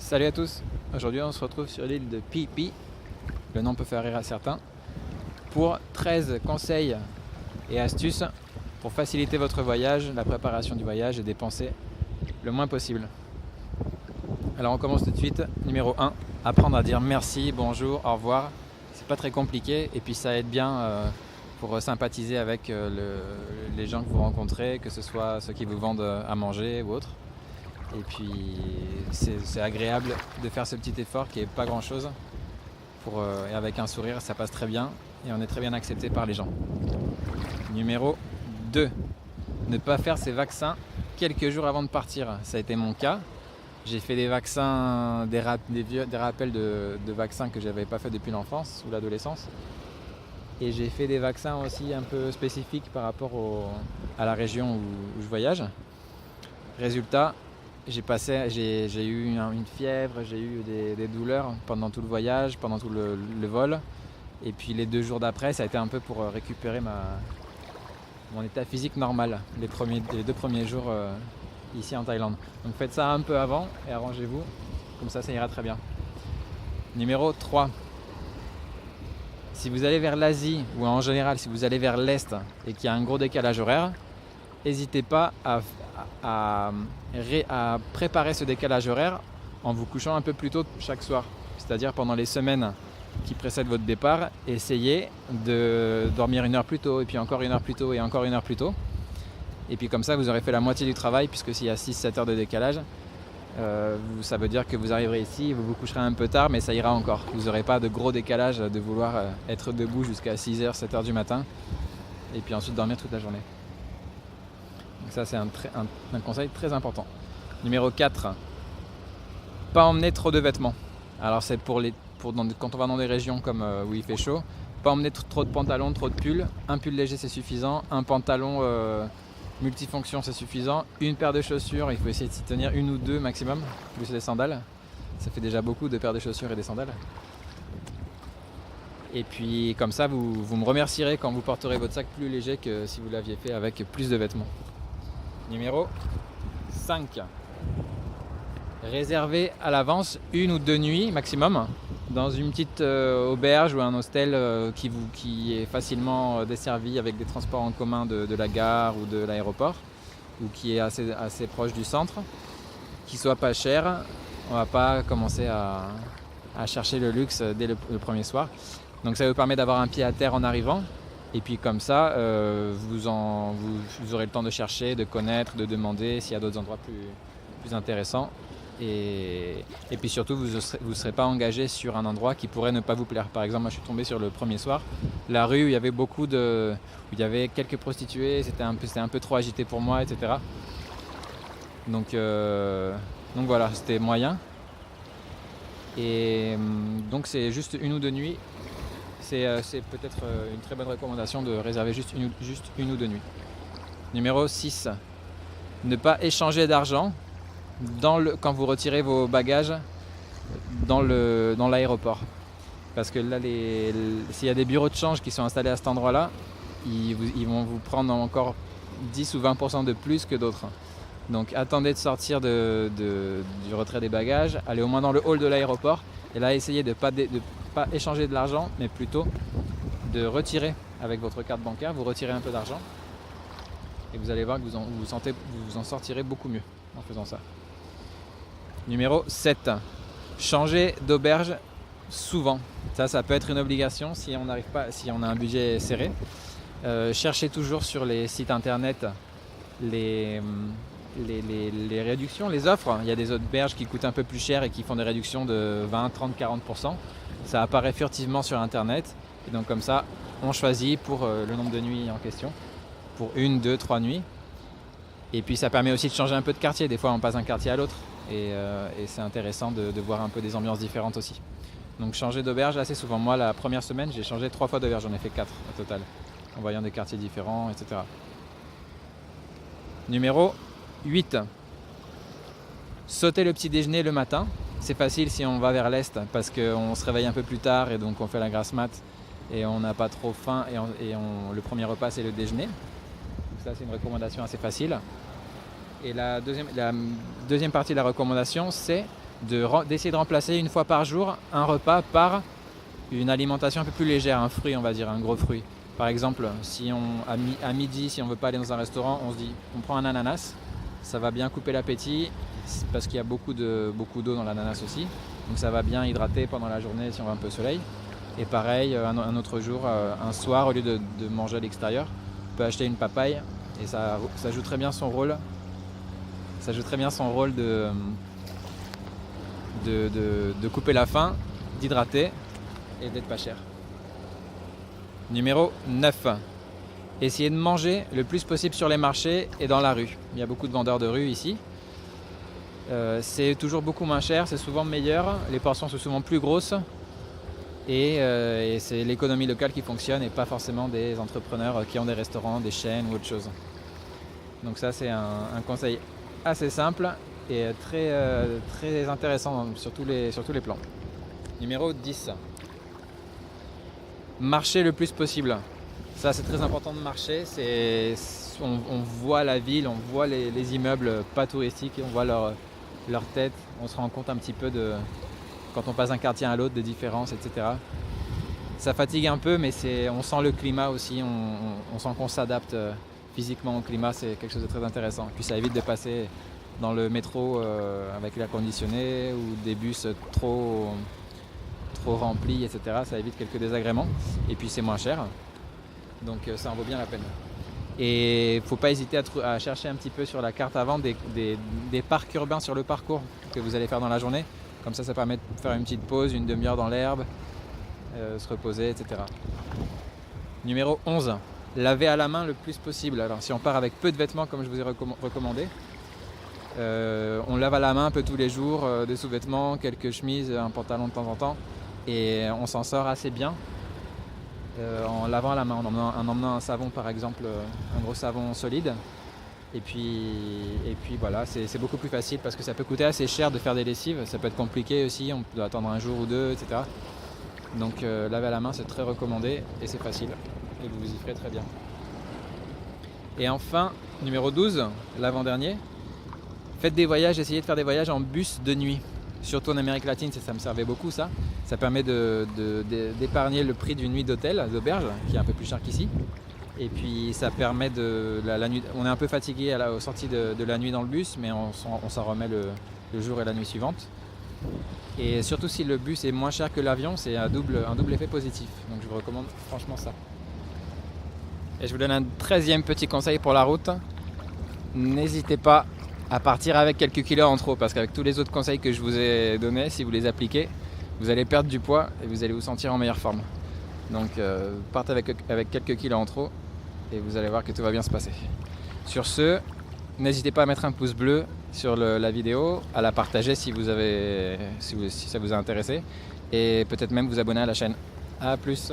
Salut à tous, aujourd'hui on se retrouve sur l'île de Phi Phi, le nom peut faire rire à certains, pour 13 conseils et astuces pour faciliter votre voyage, la préparation du voyage et dépenser le moins possible. Alors on commence tout de suite. Numéro 1, apprendre à dire merci, bonjour, au revoir. C'est pas très compliqué et puis ça aide bien pour sympathiser avec les gens que vous rencontrez, que ce soit ceux qui vous vendent à manger ou autre. Et puis c'est agréable de faire ce petit effort qui est pas grand chose et avec un sourire ça passe très bien et on est très bien accepté par les gens. Numéro 2, ne pas faire ses vaccins quelques jours avant de partir. Ça a été mon cas. J'ai fait des vaccins, des rappels de vaccins que j'avais pas fait depuis l'enfance ou l'adolescence. Et j'ai fait des vaccins aussi un peu spécifiques par rapport à la région où je voyage. Résultat, j'ai eu une fièvre, j'ai eu des douleurs pendant tout le voyage, pendant tout le vol. Et puis les 2 jours d'après, ça a été un peu pour récupérer mon état physique normal, les 2 premiers jours ici en Thaïlande. Donc faites ça un peu avant et arrangez-vous, comme ça ira très bien. Numéro 3. Si vous allez vers l'Asie, ou en général si vous allez vers l'Est et qu'il y a un gros décalage horaire, n'hésitez pas à préparer ce décalage horaire en vous couchant un peu plus tôt chaque soir. C'est-à-dire pendant les semaines qui précèdent votre départ, essayez de dormir 1 heure plus tôt, et puis encore 1 heure plus tôt, et encore 1 heure plus tôt. Et puis comme ça, vous aurez fait la moitié du travail, puisque s'il y a 6-7 heures de décalage, ça veut dire que vous arriverez ici, vous vous coucherez un peu tard, mais ça ira encore. Vous n'aurez pas de gros décalage de vouloir être debout jusqu'à 6h, 7h du matin, et puis ensuite dormir toute la journée. Donc ça, c'est un conseil très important. Numéro 4, pas emmener trop de vêtements. Alors c'est quand on va dans des régions comme où il fait chaud, pas emmener trop de pantalons, trop de pulls. Un pull léger c'est suffisant, un pantalon multifonction c'est suffisant, une paire de chaussures, il faut essayer de s'y tenir 1 ou 2 maximum, plus les sandales. Ça fait déjà beaucoup de paires de chaussures et des sandales. Et puis comme ça vous me remercierez quand vous porterez votre sac plus léger que si vous l'aviez fait avec plus de vêtements. Numéro 5. Réservez à l'avance 1 ou 2 nuits maximum dans une petite auberge ou un hostel qui est facilement desservi avec des transports en commun de la gare ou de l'aéroport, ou qui est assez proche du centre, qui soit pas cher. On va pas commencer à chercher le luxe dès le premier soir. Donc ça vous permet d'avoir un pied à terre en arrivant. Et puis comme ça, vous aurez le temps de chercher, de connaître, de demander s'il y a d'autres endroits plus intéressants. Et puis surtout, vous ne serez pas engagé sur un endroit qui pourrait ne pas vous plaire. Par exemple, moi je suis tombé sur le premier soir, la rue où il y avait où il y avait quelques prostituées, c'était un peu trop agité pour moi, etc. Donc voilà, c'était moyen. Et donc c'est juste 1 ou 2 nuits. C'est peut-être une très bonne recommandation de réserver juste une ou 2 nuits. Numéro 6. Ne pas échanger d'argent quand vous retirez vos bagages dans l'aéroport. Parce que là, s'il y a des bureaux de change qui sont installés à cet endroit-là, ils vont vous prendre encore 10 ou 20% de plus que d'autres. Donc attendez de sortir du retrait des bagages, allez au moins dans le hall de l'aéroport, et là essayez de pas échanger de l'argent, mais plutôt de retirer avec votre carte bancaire, vous retirez un peu d'argent, et vous allez voir que vous en sortirez beaucoup mieux en faisant ça. Numéro 7. Changer d'auberge souvent. Ça peut être une obligation si on a un budget serré. Cherchez toujours sur les sites internet les réductions, les offres. Il y a des auberges qui coûtent un peu plus cher et qui font des réductions de 20, 30, 40%. Ça apparaît furtivement sur internet. Et donc comme ça, on choisit pour le nombre de nuits en question. Pour 1, 2, 3 nuits. Et puis ça permet aussi de changer un peu de quartier. Des fois on passe d'un quartier à l'autre. Et c'est intéressant de voir un peu des ambiances différentes aussi. Donc changer d'auberge assez souvent. Moi la première semaine j'ai changé 3 fois d'auberge, j'en ai fait 4 au total. En voyant des quartiers différents, etc. Numéro 8. Sauter le petit déjeuner le matin. C'est facile si on va vers l'est parce qu'on se réveille un peu plus tard et donc on fait la grasse mat et on n'a pas trop faim et le premier repas c'est le déjeuner. Donc ça c'est une recommandation assez facile. Et la deuxième partie de la recommandation, c'est d'essayer de remplacer une fois par jour un repas par une alimentation un peu plus légère, un fruit, on va dire, un gros fruit. Par exemple, si à midi, si on ne veut pas aller dans un restaurant, on se dit on prend un ananas, ça va bien couper l'appétit parce qu'il y a beaucoup d'eau dans l'ananas aussi, donc ça va bien hydrater pendant la journée si on va un peu au soleil. Et pareil, un autre jour, un soir, au lieu de manger à l'extérieur, on peut acheter une papaye et ça joue très bien son rôle. Ça joue très bien son rôle de couper la faim, d'hydrater et d'être pas cher. Numéro 9. Essayez de manger le plus possible sur les marchés et dans la rue. Il y a beaucoup de vendeurs de rue ici. C'est toujours beaucoup moins cher, c'est souvent meilleur, les portions sont souvent plus grosses et c'est l'économie locale qui fonctionne et pas forcément des entrepreneurs qui ont des restaurants, des chaînes ou autre chose. Donc ça c'est un conseil assez simple et très intéressant sur tous les plans. Numéro 10. Marcher le plus possible. Ça c'est très important de marcher, on voit la ville, on voit les immeubles pas touristiques, on voit leur tête, on se rend compte un petit peu quand on passe d'un quartier à l'autre, des différences, etc. Ça fatigue un peu, mais on sent le climat aussi, on sent qu'on s'adapte physiquement au climat, c'est quelque chose de très intéressant. Puis ça évite de passer dans le métro avec l'air conditionné ou des bus trop remplis, etc. Ça évite quelques désagréments et puis c'est moins cher, donc ça en vaut bien la peine. Et il ne faut pas hésiter à chercher un petit peu sur la carte avant des parcs urbains sur le parcours que vous allez faire dans la journée. Comme ça permet de faire une petite pause, une demi-heure dans l'herbe, se reposer, etc. Numéro 11. Laver à la main le plus possible. Alors si on part avec peu de vêtements comme je vous ai recommandé, on lave à la main un peu tous les jours, des sous-vêtements, quelques chemises, un pantalon de temps en temps, et on s'en sort assez bien en lavant à la main, en emmenant un savon par exemple, un gros savon solide. Et puis voilà, c'est beaucoup plus facile parce que ça peut coûter assez cher de faire des lessives, ça peut être compliqué aussi, on doit attendre un jour ou deux, etc. Donc laver à la main c'est très recommandé et c'est facile et vous y ferez très bien. Et enfin, numéro 12, l'avant-dernier, faites des voyages, essayez de faire des voyages en bus de nuit. Surtout en Amérique latine, ça me servait beaucoup ça. Ça permet d'épargner le prix d'une nuit d'auberge, qui est un peu plus cher qu'ici. Et puis ça permet la nuit, on est un peu fatigué aux sorties de la nuit dans le bus, mais on s'en remet le jour et la nuit suivante. Et surtout si le bus est moins cher que l'avion, c'est un double effet positif. Donc je vous recommande franchement ça. Et je vous donne un 13e petit conseil pour la route. N'hésitez pas à partir avec quelques kilos en trop, parce qu'avec tous les autres conseils que je vous ai donnés, si vous les appliquez, vous allez perdre du poids et vous allez vous sentir en meilleure forme. Donc partez avec quelques kilos en trop et vous allez voir que tout va bien se passer. Sur ce, n'hésitez pas à mettre un pouce bleu sur la vidéo, à la partager si ça vous a intéressé et peut-être même vous abonner à la chaîne. A plus.